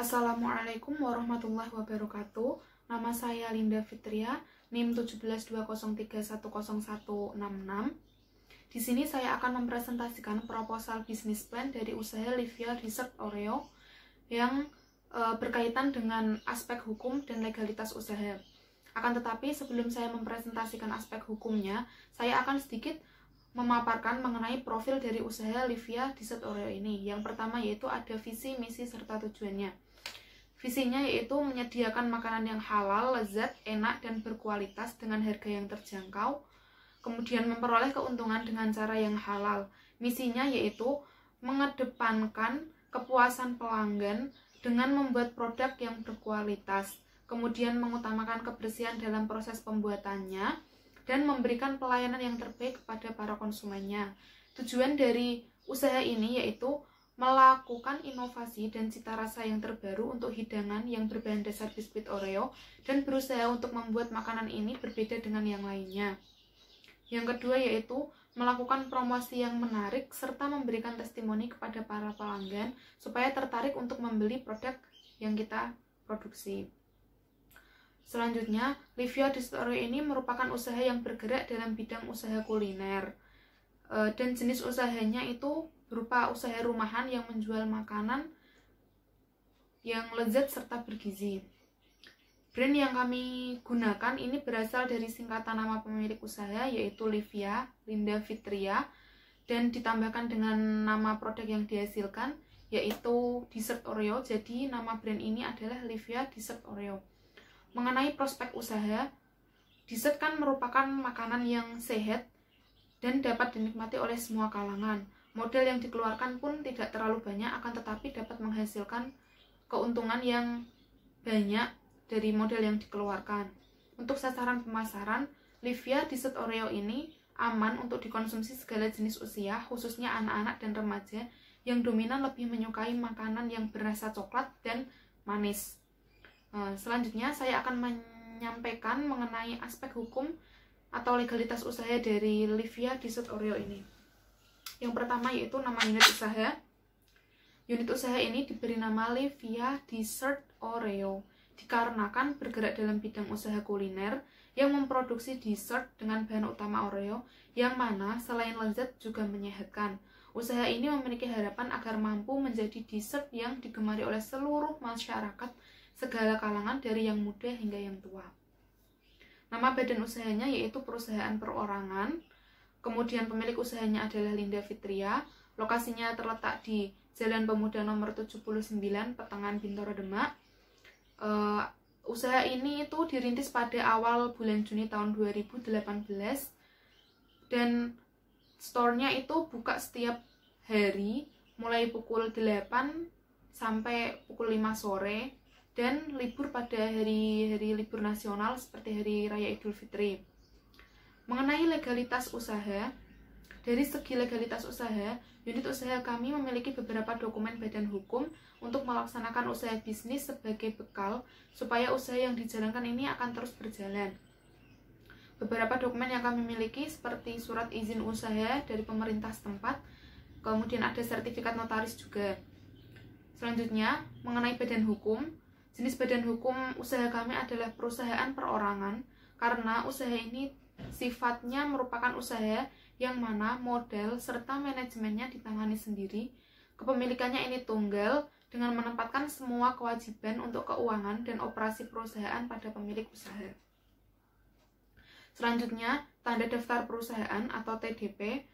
Assalamualaikum warahmatullahi wabarakatuh. Nama saya Linda Fitria, NIM 17203101166. Di sini saya akan mempresentasikan proposal bisnis plan dari usaha Livia Dessert Oreo yang berkaitan dengan aspek hukum dan legalitas usaha. Akan tetapi sebelum saya mempresentasikan aspek hukumnya, saya akan sedikit memaparkan mengenai profil dari usaha Livia Dessert Oreo ini. Yang pertama yaitu ada visi, misi, serta tujuannya. Visinya yaitu menyediakan makanan yang halal, lezat, enak, dan berkualitas dengan harga yang terjangkau. Kemudian memperoleh keuntungan dengan cara yang halal. Misinya yaitu mengedepankan kepuasan pelanggan dengan membuat produk yang berkualitas. Kemudian mengutamakan kebersihan dalam proses pembuatannya dan memberikan pelayanan yang terbaik kepada para konsumennya. Tujuan dari usaha ini yaitu melakukan inovasi dan cita rasa yang terbaru untuk hidangan yang berbahan dasar biskuit Oreo dan berusaha untuk membuat makanan ini berbeda dengan yang lainnya. Yang kedua yaitu melakukan promosi yang menarik serta memberikan testimoni kepada para pelanggan supaya tertarik untuk membeli produk yang kita produksi. Selanjutnya, Livia Dessert Oreo ini merupakan usaha yang bergerak dalam bidang usaha kuliner. Dan jenis usahanya itu berupa usaha rumahan yang menjual makanan yang lezat serta bergizi. Brand yang kami gunakan ini berasal dari singkatan nama pemilik usaha yaitu Livia, Linda Fitria, dan ditambahkan dengan nama produk yang dihasilkan yaitu Dessert Oreo. Jadi nama brand ini adalah Livia Dessert Oreo. Mengenai prospek usaha, dessert kan merupakan makanan yang sehat dan dapat dinikmati oleh semua kalangan. Modal yang dikeluarkan pun tidak terlalu banyak, akan tetapi dapat menghasilkan keuntungan yang banyak dari modal yang dikeluarkan. Untuk sasaran pemasaran, Livia Dessert Oreo ini aman untuk dikonsumsi segala jenis usia, khususnya anak-anak dan remaja yang dominan lebih menyukai makanan yang berasa coklat dan manis. Selanjutnya saya akan menyampaikan mengenai aspek hukum atau legalitas usaha dari Livia Dessert Oreo ini. Yang pertama yaitu nama unit usaha. Unit usaha ini diberi nama Livia Dessert Oreo dikarenakan bergerak dalam bidang usaha kuliner yang memproduksi dessert dengan bahan utama Oreo yang mana selain lezat juga menyehatkan. Usaha ini memiliki harapan agar mampu menjadi dessert yang digemari oleh seluruh masyarakat segala kalangan dari yang muda hingga yang tua. Nama badan usahanya yaitu perusahaan perorangan. Kemudian pemilik usahanya adalah Linda Fitria. Lokasinya terletak di Jalan Pemuda nomor 79, Petengan, Bintaro, Demak. Usaha ini itu dirintis pada awal bulan Juni tahun 2018 dan store-nya itu buka setiap hari mulai pukul 8 sampai pukul 5 sore dan libur pada hari-hari libur nasional seperti Hari Raya Idul Fitri. Mengenai legalitas usaha, dari segi legalitas usaha, unit usaha kami memiliki beberapa dokumen badan hukum untuk melaksanakan usaha bisnis sebagai bekal supaya usaha yang dijalankan ini akan terus berjalan. Beberapa dokumen yang kami miliki seperti surat izin usaha dari pemerintah setempat, kemudian ada sertifikat notaris juga. Selanjutnya, mengenai badan hukum, jenis badan hukum usaha kami adalah perusahaan perorangan karena usaha ini sifatnya merupakan usaha yang mana modal serta manajemennya ditangani sendiri. Kepemilikannya ini tunggal dengan menempatkan semua kewajiban untuk keuangan dan operasi perusahaan pada pemilik usaha. Selanjutnya, tanda daftar perusahaan atau TDP.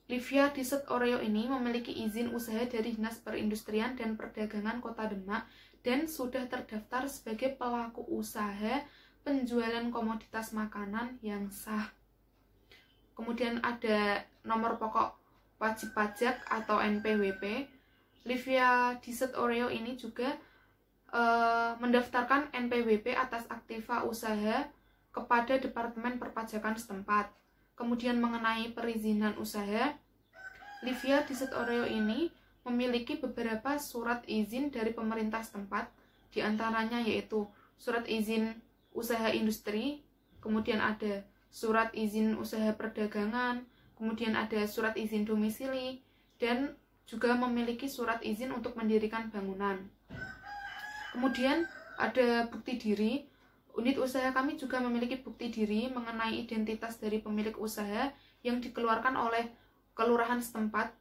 Livia Dessert Oreo ini memiliki izin usaha dari Dinas Perindustrian dan Perdagangan Kota Demak dan sudah terdaftar sebagai pelaku usaha penjualan komoditas makanan yang sah. Kemudian ada nomor pokok wajib pajak atau NPWP. Livia Dessert Oreo ini juga mendaftarkan NPWP atas aktiva usaha kepada Departemen Perpajakan setempat. Kemudian mengenai perizinan usaha, Livia Dessert Oreo ini memiliki beberapa surat izin dari pemerintah setempat, diantaranya yaitu surat izin usaha industri, kemudian ada surat izin usaha perdagangan, kemudian ada surat izin domisili, dan juga memiliki surat izin untuk mendirikan bangunan. Kemudian ada bukti diri. Unit usaha kami juga memiliki bukti diri mengenai identitas dari pemilik usaha yang dikeluarkan oleh kelurahan setempat,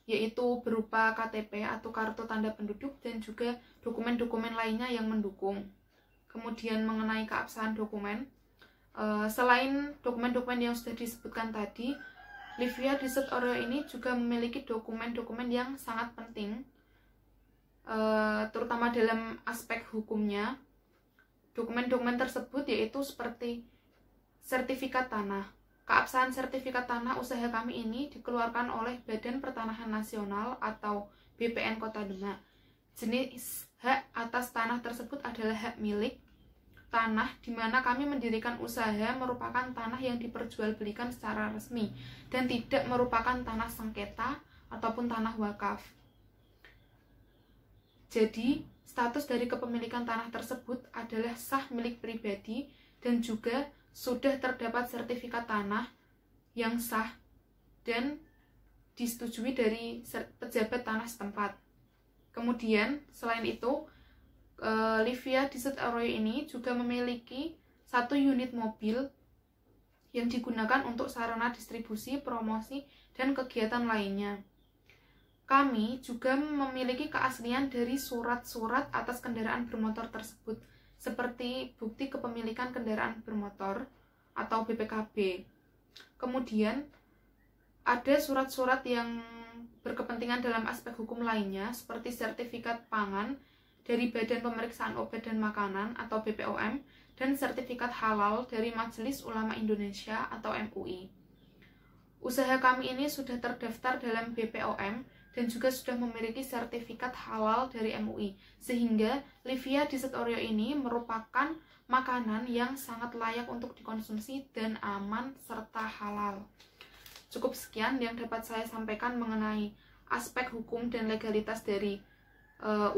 yaitu berupa KTP atau kartu tanda penduduk dan juga dokumen-dokumen lainnya yang mendukung. Kemudian mengenai keabsahan dokumen, selain dokumen-dokumen yang sudah disebutkan tadi, Livia Dessert Oreo ini juga memiliki dokumen-dokumen yang sangat penting, terutama dalam aspek hukumnya. Dokumen-dokumen tersebut yaitu seperti sertifikat tanah. Keabsahan sertifikat tanah usaha kami ini dikeluarkan oleh Badan Pertanahan Nasional atau BPN Kota Demak. Jenis hak atas tanah tersebut adalah hak milik tanah di mana kami mendirikan usaha merupakan tanah yang diperjualbelikan secara resmi dan tidak merupakan tanah sengketa ataupun tanah wakaf. Jadi, status dari kepemilikan tanah tersebut adalah sah milik pribadi dan juga sudah terdapat sertifikat tanah yang sah dan disetujui dari pejabat tanah setempat. Kemudian, selain itu, Livia Dessert Oreo ini juga memiliki 1 unit mobil yang digunakan untuk sarana distribusi, promosi, dan kegiatan lainnya. Kami juga memiliki keaslian dari surat-surat atas kendaraan bermotor tersebut, seperti bukti kepemilikan kendaraan bermotor atau BPKB. Kemudian, ada surat-surat yang berkepentingan dalam aspek hukum lainnya, seperti sertifikat pangan dari Badan Pemeriksaan Obat dan Makanan atau BPOM, dan sertifikat halal dari Majelis Ulama Indonesia atau MUI. Usaha kami ini sudah terdaftar dalam BPOM dan juga sudah memiliki sertifikat halal dari MUI, sehingga Livia Dessert Oreo ini merupakan makanan yang sangat layak untuk dikonsumsi dan aman serta halal. Cukup sekian yang dapat saya sampaikan mengenai aspek hukum dan legalitas dari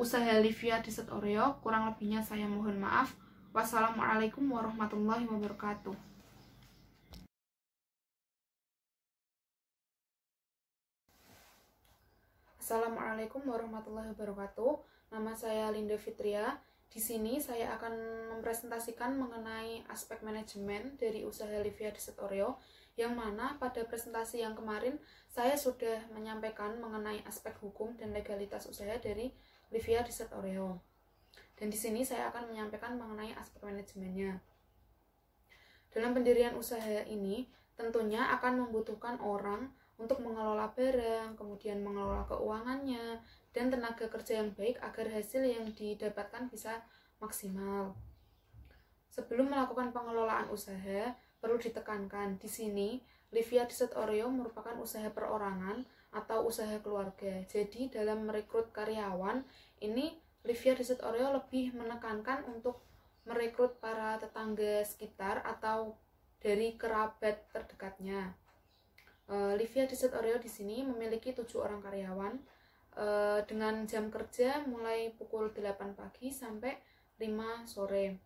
usaha Livia Dessert Oreo. Kurang lebihnya saya mohon maaf. Wassalamualaikum warahmatullahi wabarakatuh. Assalamualaikum warahmatullahi wabarakatuh. Nama saya Linda Fitria. Di sini saya akan mempresentasikan mengenai aspek manajemen dari usaha Livia Dessert Oreo, yang mana pada presentasi yang kemarin saya sudah menyampaikan mengenai aspek hukum dan legalitas usaha dari Livia Dessert Oreo. Dan di sini saya akan menyampaikan mengenai aspek manajemennya. Dalam pendirian usaha ini tentunya akan membutuhkan orang untuk mengelola barang, kemudian mengelola keuangannya, dan tenaga kerja yang baik agar hasil yang didapatkan bisa maksimal. Sebelum melakukan pengelolaan usaha, perlu ditekankan di sini Livia Dessert Oreo merupakan usaha perorangan atau usaha keluarga. Jadi dalam merekrut karyawan, ini Livia Dessert Oreo lebih menekankan untuk merekrut para tetangga sekitar atau dari kerabat terdekatnya. Livia Dessert Oreo di sini memiliki 7 orang karyawan dengan jam kerja mulai pukul 8 pagi sampai 5 sore.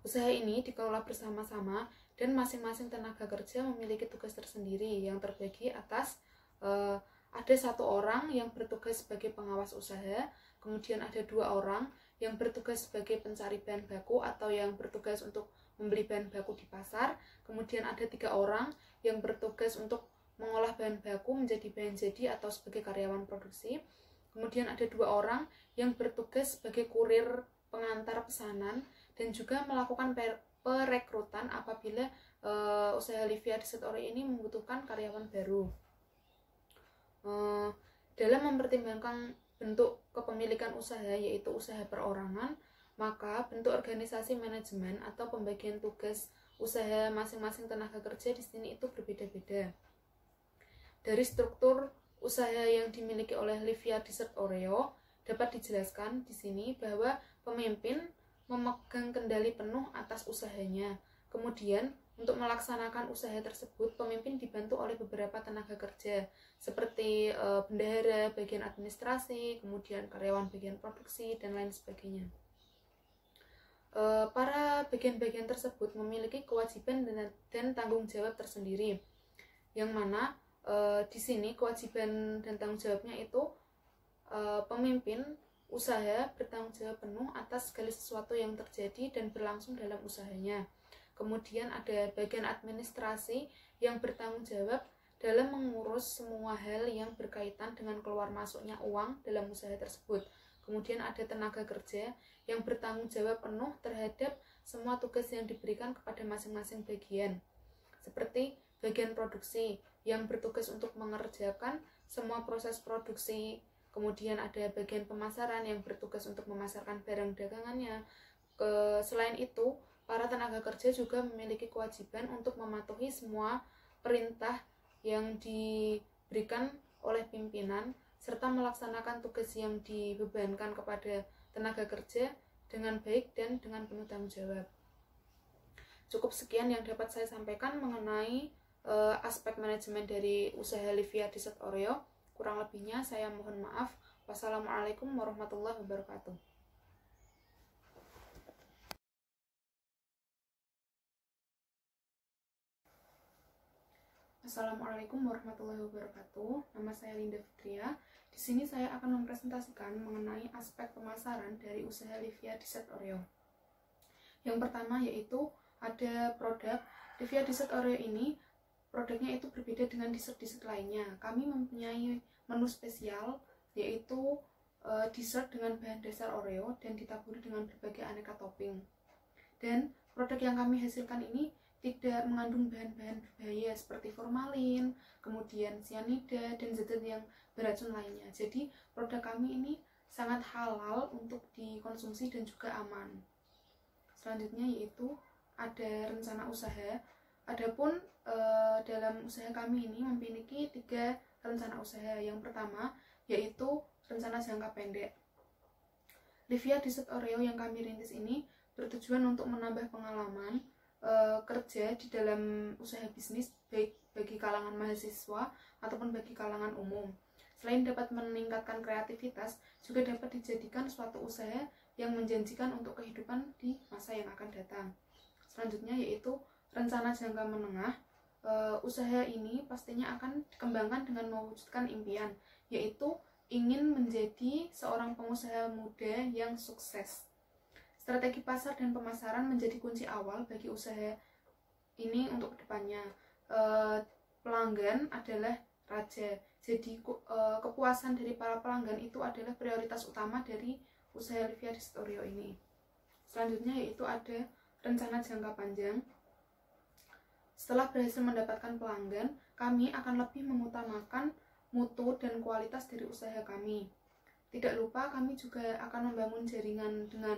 Usaha ini dikelola bersama-sama dan masing-masing tenaga kerja memiliki tugas tersendiri yang terbagi atas ada 1 orang yang bertugas sebagai pengawas usaha, kemudian ada 2 orang yang bertugas sebagai pencari bahan baku atau yang bertugas untuk membeli bahan baku di pasar, kemudian ada 3 orang yang bertugas untuk mengolah bahan baku menjadi bahan jadi atau sebagai karyawan produksi, kemudian ada 2 orang yang bertugas sebagai kurir pengantar pesanan dan juga melakukan perekrutan apabila usaha Livia Dessert Oreo ini membutuhkan karyawan baru. Dalam mempertimbangkan bentuk kepemilikan usaha yaitu usaha perorangan, maka bentuk organisasi manajemen atau pembagian tugas usaha masing-masing tenaga kerja di sini itu berbeda-beda. Dari struktur usaha yang dimiliki oleh Livia Dessert Oreo dapat dijelaskan di sini bahwa pemimpin memegang kendali penuh atas usahanya. Kemudian untuk melaksanakan usaha tersebut, pemimpin dibantu oleh beberapa tenaga kerja seperti bendahara, bagian administrasi, kemudian karyawan bagian produksi, dan lain sebagainya. Para bagian-bagian tersebut memiliki kewajiban dan tanggung jawab tersendiri, yang mana di sini kewajiban dan tanggung jawabnya itu pemimpin usaha bertanggung jawab penuh atas segala sesuatu yang terjadi dan berlangsung dalam usahanya. Kemudian ada bagian administrasi yang bertanggung jawab dalam mengurus semua hal yang berkaitan dengan keluar masuknya uang dalam usaha tersebut. Kemudian ada tenaga kerja yang bertanggung jawab penuh terhadap semua tugas yang diberikan kepada masing-masing bagian. Seperti bagian produksi yang bertugas untuk mengerjakan semua proses produksi. Kemudian ada bagian pemasaran yang bertugas untuk memasarkan barang dagangannya. Selain itu, para tenaga kerja juga memiliki kewajiban untuk mematuhi semua perintah yang diberikan oleh pimpinan, serta melaksanakan tugas yang dibebankan kepada tenaga kerja dengan baik dan dengan penuh tanggung jawab. Cukup sekian yang dapat saya sampaikan mengenai aspek manajemen dari usaha Livia Dessert Oreo. Kurang lebihnya saya mohon maaf. Wassalamualaikum warahmatullahi wabarakatuh. Assalamualaikum warahmatullahi wabarakatuh. Nama saya Linda Fitria. Di sini saya akan mempresentasikan mengenai aspek pemasaran dari usaha Livia Dessert Oreo. Yang pertama yaitu ada produk. Livia Dessert Oreo ini produknya itu berbeda dengan dessert-dessert lainnya. Kami mempunyai menu spesial yaitu dessert dengan bahan dasar Oreo dan ditaburi dengan berbagai aneka topping. Dan produk yang kami hasilkan ini tidak mengandung bahan-bahan berbahaya seperti formalin, kemudian cyanida, dan zat-zat yang beracun lainnya. Jadi produk kami ini sangat halal untuk dikonsumsi dan juga aman. Selanjutnya yaitu ada rencana usaha. Adapun dalam usaha kami ini memiliki 3 rencana usaha. Yang pertama yaitu rencana jangka pendek. Livia Dessert Oreo yang kami rintis ini bertujuan untuk menambah pengalaman kerja di dalam usaha bisnis baik bagi kalangan mahasiswa ataupun bagi kalangan umum. Selain dapat meningkatkan kreativitas, juga dapat dijadikan suatu usaha yang menjanjikan untuk kehidupan di masa yang akan datang. Selanjutnya yaitu rencana jangka menengah. Usaha ini pastinya akan dikembangkan dengan mewujudkan impian, yaitu ingin menjadi seorang pengusaha muda yang sukses. Strategi pasar dan pemasaran menjadi kunci awal bagi usaha ini untuk kedepannya. Pelanggan adalah raja, jadi kepuasan dari para pelanggan itu adalah prioritas utama dari usaha Livia Dessert Oreo ini. Selanjutnya yaitu ada rencana jangka panjang. Setelah berhasil mendapatkan pelanggan, kami akan lebih mengutamakan mutu dan kualitas dari usaha kami. Tidak lupa kami juga akan membangun jaringan dengan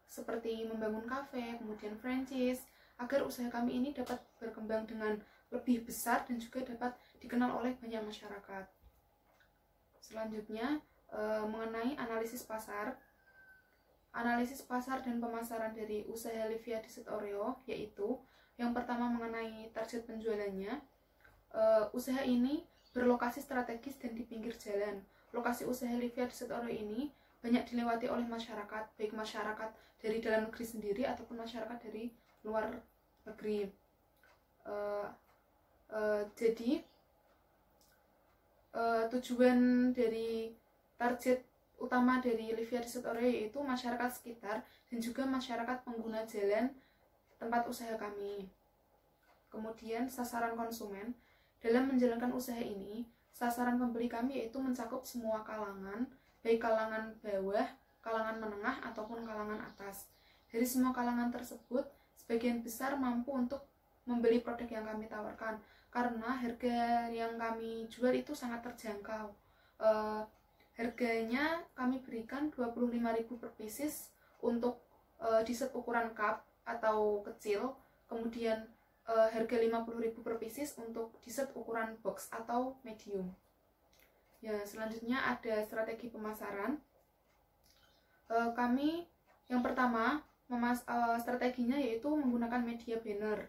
seperti membangun kafe, kemudian franchise, agar usaha kami ini dapat berkembang dengan lebih besar dan juga dapat dikenal oleh banyak masyarakat. Selanjutnya mengenai analisis pasar. Analisis pasar dan pemasaran dari usaha Livia Dessert Oreo yaitu yang pertama mengenai target penjualannya. Usaha ini berlokasi strategis dan di pinggir jalan. Lokasi usaha Livia Dessert Oreo ini banyak dilewati oleh masyarakat, baik masyarakat dari dalam negeri sendiri ataupun masyarakat dari luar negeri. Jadi tujuan dari target utama dari Livia Dessert Oreo yaitu masyarakat sekitar dan juga masyarakat pengguna jalan tempat usaha kami. Kemudian sasaran konsumen. Dalam menjalankan usaha ini, sasaran pembeli kami yaitu mencakup semua kalangan, baik kalangan bawah, kalangan menengah, ataupun kalangan atas. Dari semua kalangan tersebut, sebagian besar mampu untuk membeli produk yang kami tawarkan, karena harga yang kami jual itu sangat terjangkau. Harganya kami berikan 25.000 per pieces untuk dessert ukuran cup atau kecil, kemudian harga 50.000 per pieces untuk dessert ukuran box atau medium. Ya, selanjutnya ada strategi pemasaran. Kami yang pertama strateginya yaitu menggunakan media banner.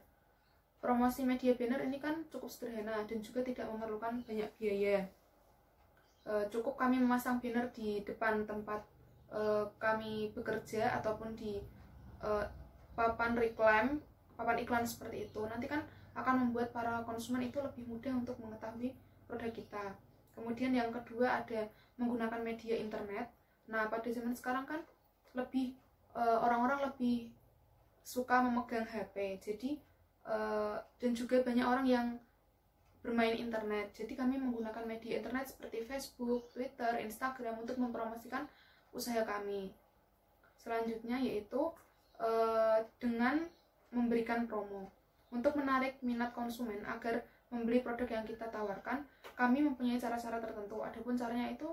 Promosi media banner ini kan cukup sederhana dan juga tidak memerlukan banyak biaya. Cukup kami memasang banner di depan tempat kami bekerja ataupun di papan iklan seperti itu. Nanti kan akan membuat para konsumen itu lebih mudah untuk mengetahui produk kita. Kemudian yang kedua ada menggunakan media internet. Nah, pada zaman sekarang kan lebih orang-orang lebih suka memegang HP. Jadi dan juga banyak orang yang bermain internet. Jadi kami menggunakan media internet seperti Facebook, Twitter, Instagram untuk mempromosikan usaha kami. Selanjutnya yaitu dengan memberikan promo. Untuk menarik minat konsumen agar membeli produk yang kita tawarkan, kami mempunyai cara-cara tertentu. Adapun caranya itu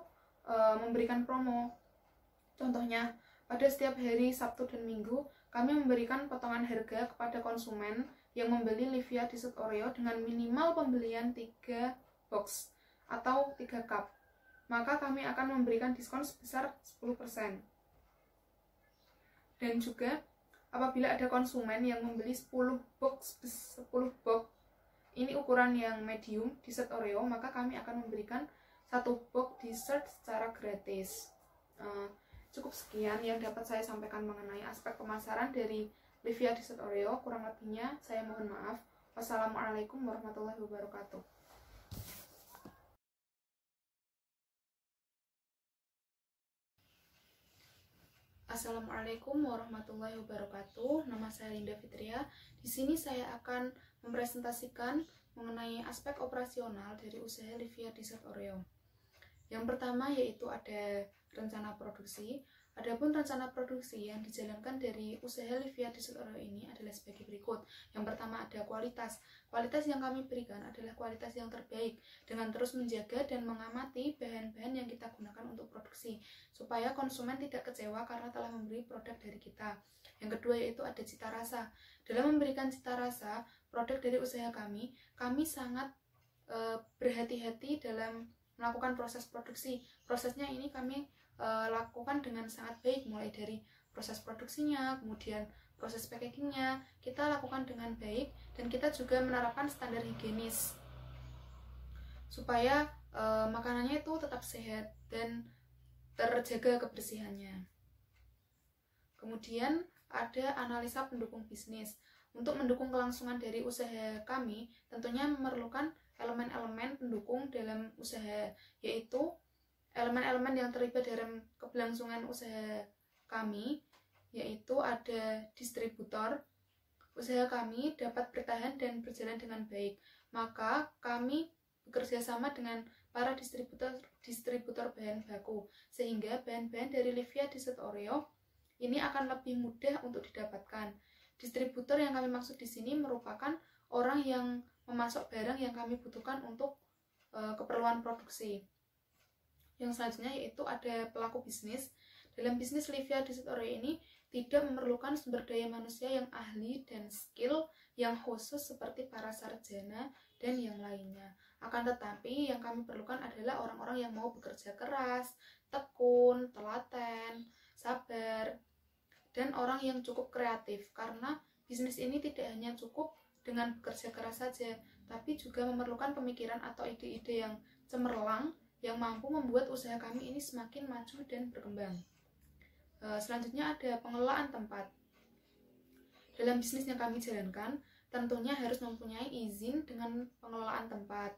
memberikan promo. Contohnya, pada setiap hari Sabtu dan Minggu, kami memberikan potongan harga kepada konsumen yang membeli Livia Dessert Oreo dengan minimal pembelian 3 box atau 3 cup. Maka kami akan memberikan diskon sebesar 10%. Dan juga apabila ada konsumen yang membeli 10 box, ini ukuran yang medium dessert Oreo, maka kami akan memberikan 1 box dessert secara gratis. Cukup sekian yang dapat saya sampaikan mengenai aspek pemasaran dari Livia Dessert Oreo. Kurang lebihnya saya mohon maaf. Wassalamualaikum warahmatullahi wabarakatuh. Assalamualaikum warahmatullahi wabarakatuh. Nama saya Linda Fitria. Di sini saya akan mempresentasikan mengenai aspek operasional dari usaha Livia Dessert Oreo. Yang pertama yaitu ada rencana produksi. Adapun rencana produksi yang dijalankan dari usaha Livia Dessert Oreo ini adalah sebagai berikut. Yang pertama ada kualitas. Kualitas yang kami berikan adalah kualitas yang terbaik dengan terus menjaga dan mengamati bahan-bahan yang kita gunakan untuk produksi supaya konsumen tidak kecewa karena telah membeli produk dari kita. Yang kedua yaitu ada cita rasa. Dalam memberikan cita rasa produk dari usaha kami sangat berhati-hati dalam melakukan proses produksi. Prosesnya ini kami lakukan dengan sangat baik, mulai dari proses produksinya, kemudian proses packagingnya kita lakukan dengan baik, dan kita juga menerapkan standar higienis supaya makanannya itu tetap sehat dan terjaga kebersihannya. Kemudian ada analisa pendukung bisnis. Untuk mendukung kelangsungan dari usaha kami tentunya memerlukan elemen-elemen pendukung dalam usaha, yaitu elemen-elemen yang terlibat dalam keberlangsungan usaha kami, yaitu ada distributor. Usaha kami dapat bertahan dan berjalan dengan baik, maka kami bekerja sama dengan para distributor bahan baku, sehingga bahan-bahan dari Livia Dessert Oreo ini akan lebih mudah untuk didapatkan. Distributor yang kami maksud di sini merupakan orang yang memasok barang yang kami butuhkan untuk keperluan produksi. Yang selanjutnya yaitu ada pelaku bisnis. Dalam bisnis Livia Dessert Oreo ini tidak memerlukan sumber daya manusia yang ahli dan skill yang khusus seperti para sarjana dan yang lainnya. Akan tetapi yang kami perlukan adalah orang-orang yang mau bekerja keras, tekun, telaten, sabar, dan orang yang cukup kreatif, karena bisnis ini tidak hanya cukup dengan bekerja keras saja, tapi juga memerlukan pemikiran atau ide-ide yang cemerlang yang mampu membuat usaha kami ini semakin maju dan berkembang. Selanjutnya ada pengelolaan tempat. Dalam bisnis yang kami jalankan, tentunya harus mempunyai izin dengan pengelolaan tempat.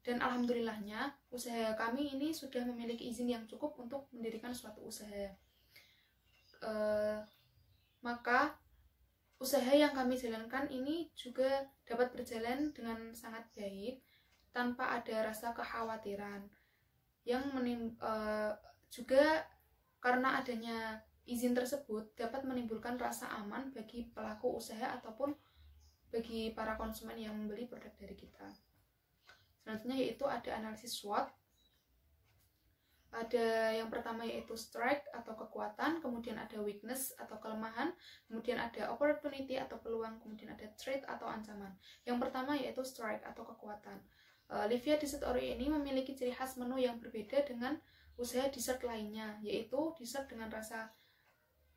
Dan alhamdulillahnya, usaha kami ini sudah memiliki izin yang cukup untuk mendirikan suatu usaha. Maka usaha yang kami jalankan ini juga dapat berjalan dengan sangat baik tanpa ada rasa kekhawatiran yang juga karena adanya izin tersebut dapat menimbulkan rasa aman bagi pelaku usaha ataupun bagi para konsumen yang membeli produk dari kita. Selanjutnya yaitu ada analisis SWOT. Ada yang pertama yaitu strength atau kekuatan, kemudian ada weakness atau kelemahan, kemudian ada opportunity atau peluang, kemudian ada threat atau ancaman. Yang pertama yaitu strength atau kekuatan. Livia Dessert Oreo ini memiliki ciri khas menu yang berbeda dengan usaha dessert lainnya, yaitu dessert dengan rasa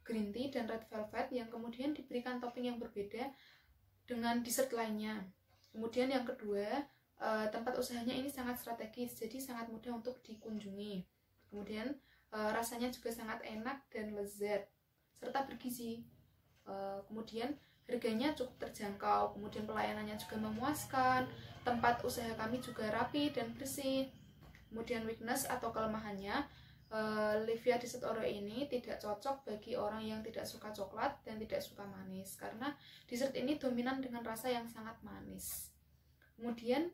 green tea dan red velvet yang kemudian diberikan topping yang berbeda dengan dessert lainnya. Kemudian yang kedua, tempat usahanya ini sangat strategis, jadi sangat mudah untuk dikunjungi. Kemudian rasanya juga sangat enak dan lezat serta bergizi. Kemudian harganya cukup terjangkau, kemudian pelayanannya juga memuaskan, tempat usaha kami juga rapi dan bersih. Kemudian weakness atau kelemahannya, Livia Dessert Oreo ini tidak cocok bagi orang yang tidak suka coklat dan tidak suka manis, karena dessert ini dominan dengan rasa yang sangat manis. Kemudian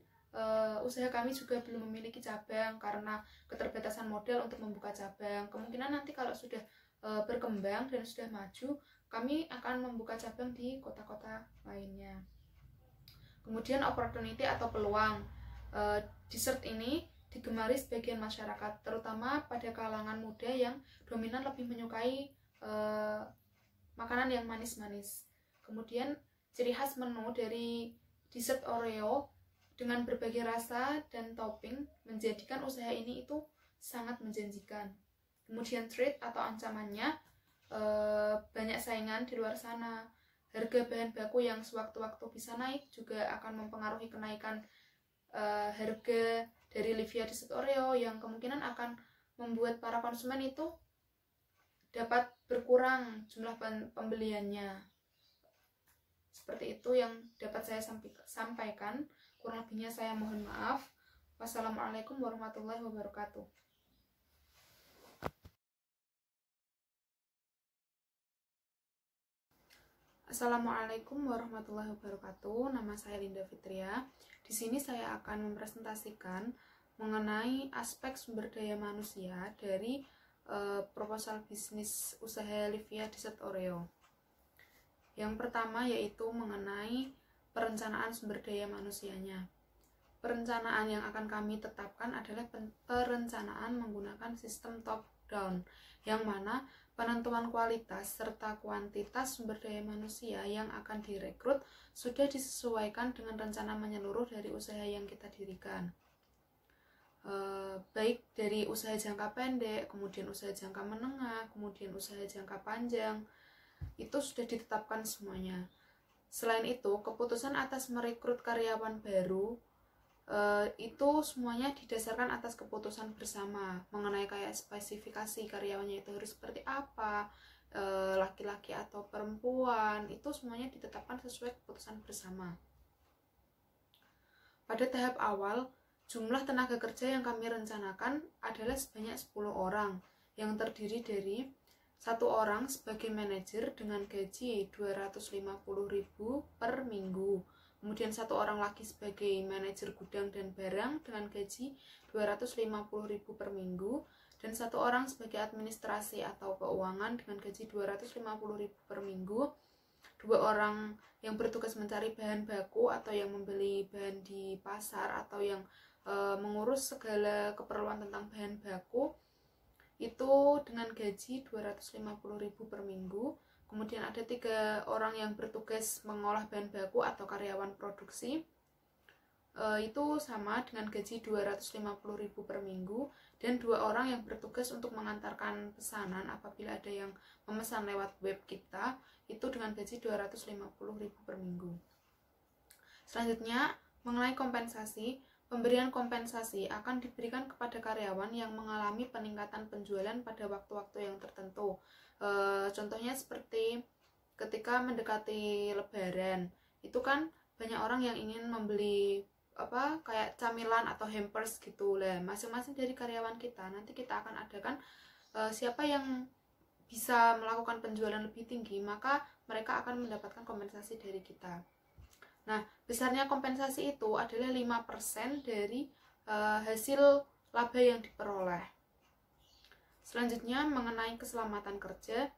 usaha kami juga belum memiliki cabang karena keterbatasan modal untuk membuka cabang. Kemungkinan nanti kalau sudah berkembang dan sudah maju, kami akan membuka cabang di kota-kota lainnya. Kemudian opportunity atau peluang, dessert ini digemari sebagian masyarakat, terutama pada kalangan muda yang dominan lebih menyukai makanan yang manis-manis. Kemudian ciri khas menu dari dessert Oreo dengan berbagai rasa dan topping menjadikan usaha ini itu sangat menjanjikan. Kemudian threat atau ancamannya, banyak saingan di luar sana. Harga bahan baku yang sewaktu-waktu bisa naik juga akan mempengaruhi kenaikan harga dari Livia Dessert Oreo, yang kemungkinan akan membuat para konsumen itu dapat berkurang jumlah pembeliannya. Seperti itu yang dapat saya sampaikan. Kurang lebihnya saya mohon maaf. Wassalamualaikum warahmatullahi wabarakatuh. Assalamualaikum warahmatullahi wabarakatuh. Nama saya Linda Fitria. Di sini saya akan mempresentasikan mengenai aspek sumber daya manusia dari proposal bisnis usaha Livia Dessert Oreo. Yang pertama yaitu mengenai perencanaan sumber daya manusianya. Perencanaan yang akan kami tetapkan adalah perencanaan menggunakan sistem top down, yang mana penentuan kualitas serta kuantitas sumber daya manusia yang akan direkrut sudah disesuaikan dengan rencana menyeluruh dari usaha yang kita dirikan. Baik dari usaha jangka pendek, kemudian usaha jangka menengah, kemudian usaha jangka panjang, itu sudah ditetapkan semuanya. Selain itu, keputusan atas merekrut karyawan baru itu semuanya didasarkan atas keputusan bersama mengenai kayak spesifikasi karyawannya itu harus seperti apa, laki-laki atau perempuan, itu semuanya ditetapkan sesuai keputusan bersama. Pada tahap awal, jumlah tenaga kerja yang kami rencanakan adalah sebanyak 10 orang, yang terdiri dari 1 orang sebagai manajer dengan gaji 250.000 per minggu. Kemudian 1 orang lagi sebagai manajer gudang dan barang dengan gaji 250.000 per minggu, dan 1 orang sebagai administrasi atau keuangan dengan gaji 250.000 per minggu. 2 orang yang bertugas mencari bahan baku atau yang membeli bahan di pasar atau yang mengurus segala keperluan tentang bahan baku, itu dengan gaji 250.000 per minggu. Kemudian ada 3 orang yang bertugas mengolah bahan baku atau karyawan produksi, itu sama dengan gaji 250.000 per minggu, dan 2 orang yang bertugas untuk mengantarkan pesanan apabila ada yang memesan lewat web kita, itu dengan gaji 250.000 per minggu. Selanjutnya, mengenai kompensasi, pemberian kompensasi akan diberikan kepada karyawan yang mengalami peningkatan penjualan pada waktu-waktu yang tertentu. Contohnya seperti ketika mendekati Lebaran, itu kan banyak orang yang ingin membeli kayak camilan atau hampers gitu lah. Masing-masing dari karyawan kita nanti kita akan adakan siapa yang bisa melakukan penjualan lebih tinggi, maka mereka akan mendapatkan kompensasi dari kita. Nah, besarnya kompensasi itu adalah 5% dari hasil laba yang diperoleh. Selanjutnya, mengenai keselamatan kerja.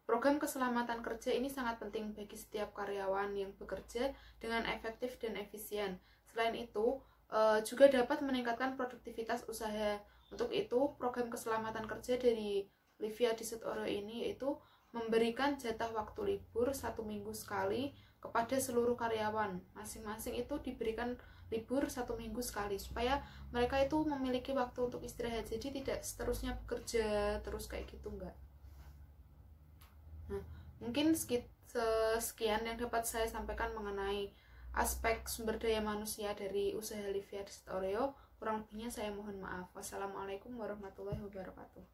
Program keselamatan kerja ini sangat penting bagi setiap karyawan yang bekerja dengan efektif dan efisien. Selain itu, juga dapat meningkatkan produktivitas usaha. Untuk itu, program keselamatan kerja dari Livia Dessert Oreo ini yaitu memberikan jatah waktu libur 1 minggu sekali kepada seluruh karyawan. Masing-masing itu diberikan libur 1 minggu sekali supaya mereka itu memiliki waktu untuk istirahat, jadi tidak seterusnya bekerja terus kayak gitu, enggak. Nah, mungkin sekian yang dapat saya sampaikan mengenai aspek sumber daya manusia dari usaha Livia Dessert Oreo. Kurang lebihnya saya mohon maaf. Wassalamualaikum warahmatullahi wabarakatuh.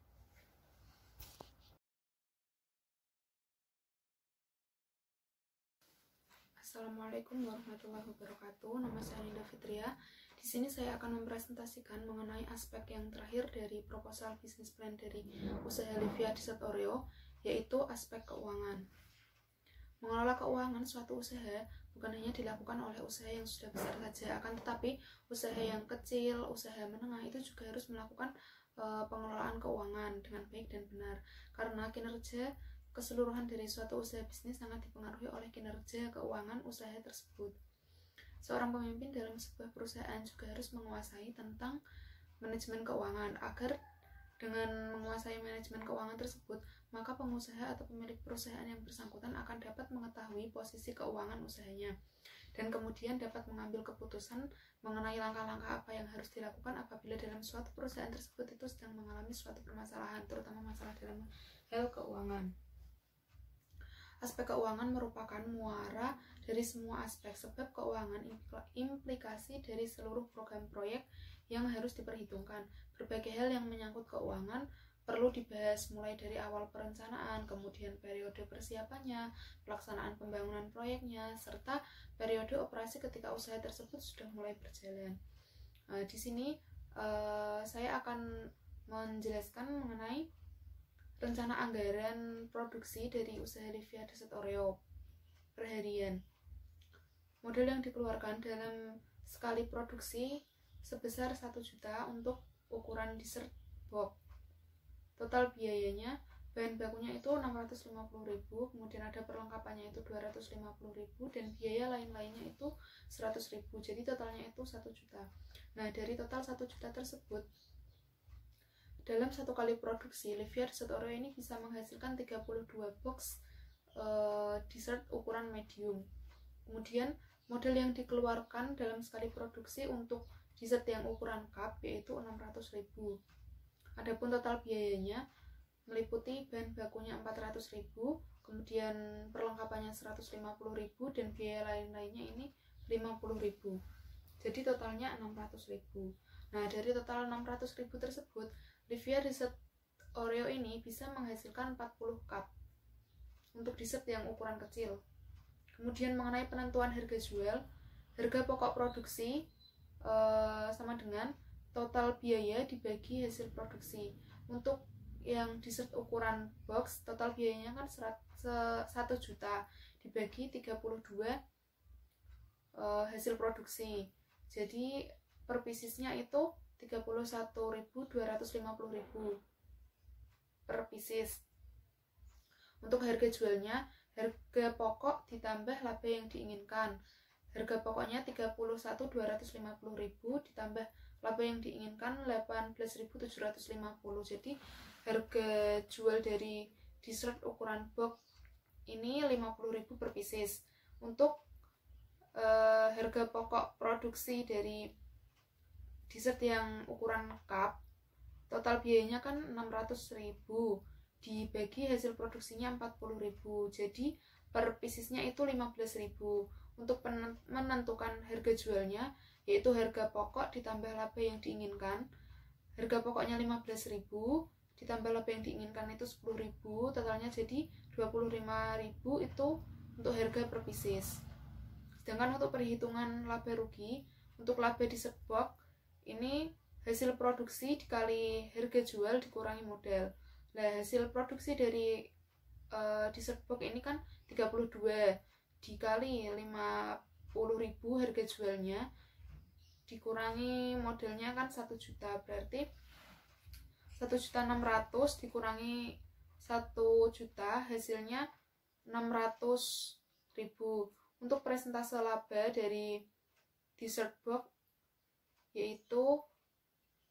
Assalamualaikum warahmatullahi wabarakatuh. Nama saya Linda Fitria. Di sini saya akan mempresentasikan mengenai aspek yang terakhir dari proposal business plan dari usaha Livia Dessert Oreo, yaitu aspek keuangan. Mengelola keuangan suatu usaha bukan hanya dilakukan oleh usaha yang sudah besar saja, akan tetapi usaha yang kecil, usaha menengah itu juga harus melakukan pengelolaan keuangan dengan baik dan benar, karena kinerja keseluruhan dari suatu usaha bisnis sangat dipengaruhi oleh kinerja keuangan usaha tersebut. Seorang pemimpin dalam sebuah perusahaan juga harus menguasai tentang manajemen keuangan, agar dengan menguasai manajemen keuangan tersebut, maka pengusaha atau pemilik perusahaan yang bersangkutan akan dapat mengetahui posisi keuangan usahanya, dan kemudian dapat mengambil keputusan mengenai langkah-langkah apa yang harus dilakukan apabila dalam suatu perusahaan tersebut itu sedang mengalami suatu permasalahan, terutama masalah dalam hal keuangan. Aspek keuangan merupakan muara dari semua aspek, sebab keuangan implikasi dari seluruh program proyek yang harus diperhitungkan. Berbagai hal yang menyangkut keuangan perlu dibahas, mulai dari awal perencanaan, kemudian periode persiapannya, pelaksanaan pembangunan proyeknya, serta periode operasi ketika usaha tersebut sudah mulai berjalan. Di sini saya akan menjelaskan mengenai rencana anggaran produksi dari usaha Livia Dessert Oreo per harian. Modal yang dikeluarkan dalam sekali produksi sebesar 1 juta untuk ukuran dessert box. Total biayanya, bahan bakunya itu 650.000, kemudian ada perlengkapannya itu 250.000, dan biaya lain-lainnya itu 100.000. Jadi totalnya itu 1 juta. Nah, dari total 1 juta tersebut, dalam satu kali produksi, Livia Dessert Oreo ini bisa menghasilkan 32 box dessert ukuran medium. Kemudian modal yang dikeluarkan dalam sekali produksi untuk dessert yang ukuran cup yaitu 600.000. Adapun total biayanya meliputi bahan bakunya 400.000, kemudian perlengkapannya 150.000, dan biaya lain-lainnya ini 50.000. Jadi totalnya 600.000. Nah, dari total 600.000 tersebut, Livia Dessert Oreo ini bisa menghasilkan 40 cup untuk dessert yang ukuran kecil. Kemudian mengenai penentuan harga jual, harga pokok produksi sama dengan total biaya dibagi hasil produksi. Untuk yang dessert ukuran box, total biayanya kan 1 juta dibagi 32 hasil produksi. Jadi per piecesnya itu 31.250.000 per pieces. Untuk harga jualnya, harga pokok ditambah laba yang diinginkan. Harga pokoknya 31.250.000 ditambah laba yang diinginkan 18.750. Jadi harga jual dari dessert ukuran box ini 50.000 per pieces. Untuk harga pokok produksi dari dessert yang ukuran cup, total biayanya kan 600.000 dibagi hasil produksinya 40.000. Jadi per piecesnya itu 15.000. Untuk menentukan harga jualnya, yaitu harga pokok ditambah laba yang diinginkan. Harga pokoknya 15.000 ditambah laba yang diinginkan itu 10.000, totalnya jadi 25.000 itu untuk harga per pieces. Sedangkan untuk perhitungan laba rugi, untuk laba dessert box ini hasil produksi dikali harga jual dikurangi modal. Nah, hasil produksi dari dessert box ini kan 32 dikali 50.000 harga jualnya dikurangi modalnya kan 1 juta, berarti 1.600.000 dikurangi 1 juta hasilnya 600.000. Untuk persentase laba dari dessert box yaitu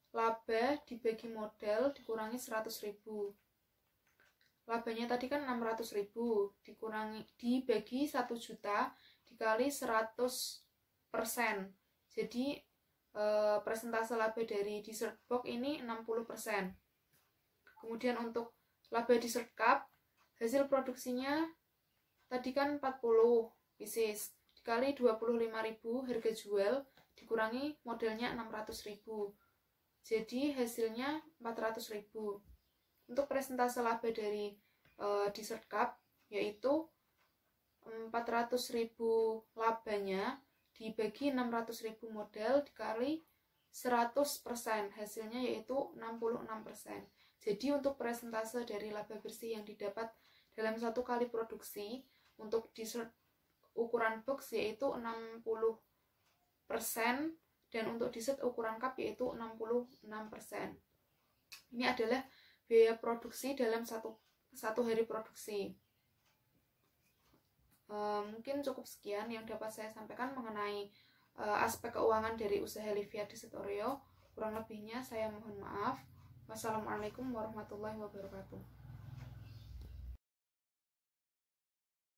laba dibagi modal dikurangi 100.000. Labanya tadi kan 600.000 dibagi 1 juta dikali 100%. Jadi persentase laba dari dessert box ini 60%. Kemudian untuk laba dessert cup, hasil produksinya tadi kan 40 pieces dikali 25.000 harga jual dikurangi modalnya 600.000. Jadi hasilnya 400.000. Untuk persentase laba dari dessert cup yaitu 400.000 labanya dibagi 600.000 modal dikali 100%, hasilnya yaitu 66%. Jadi untuk persentase dari laba bersih yang didapat dalam satu kali produksi untuk dessert ukuran box yaitu 60%, dan untuk dessert ukuran cup yaitu 66%. Ini adalah biaya produksi dalam satu hari produksi. Mungkin cukup sekian yang dapat saya sampaikan mengenai aspek keuangan dari usaha Livia Dessert Oreo. Kurang lebihnya saya mohon maaf. Wassalamualaikum warahmatullahi wabarakatuh.